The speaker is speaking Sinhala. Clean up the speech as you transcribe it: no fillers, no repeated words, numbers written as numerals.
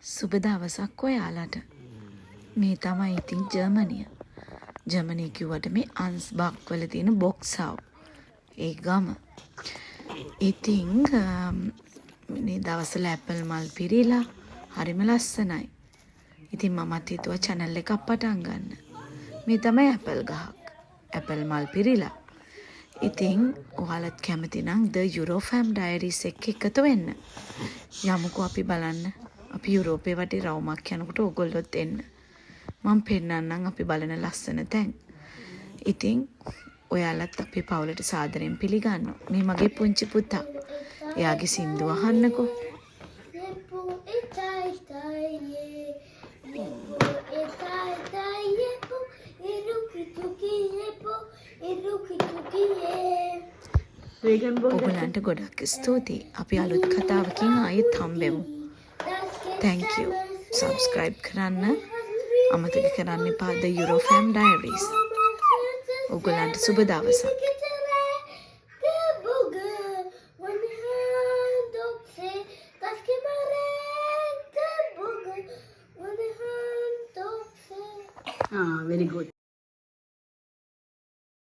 සුබ දවසක් ඔයාලට. මේ තමයි ඉතින් ජර්මනිය. ජර්මනිය කිව්වට මේ අන්ස්බක් වල තියෙන බොක්සව්. ඒ ගම. ඉතින් මේ දවස්වල ඇපල් මල් පිරීලා හරිම ලස්සනයි. ඉතින් මමත් හිතුවා channel එකක් පටන් ගන්න. මේ තමයි ඇපල් ගහක්. ඇපල් මල් පිරීලා. ඉතින් ඔයාලත් කැමති නම් The Eurofam Diaries එක්ක එකතු වෙන්න. යමුකෝ අපි බලන්න. අපි යුරෝපේ වටේ රවුමක් යනකොට ඕගොල්ලොත් එන්න. මම පෙන්නන්නම් අපි බලන ලස්සන තැන්. ඉතින් ඔයාලත් අපේ පවුලට සාදරයෙන් පිළිගන්නවා. මේ මගේ පුංචි පුතා. එයාගේ සින්දුව අහන්නකෝ. ඔයගලන්ට ගොඩක් ස්තුතියි. අපි අලුත් කතාවකින් ආයෙත් හම්බෙමු. Thank you. Subscribe කරන්න අමතක කරන්න එපා The Eurofam Diaries. ඔයගලන්ට සුබ දවසක්. very good.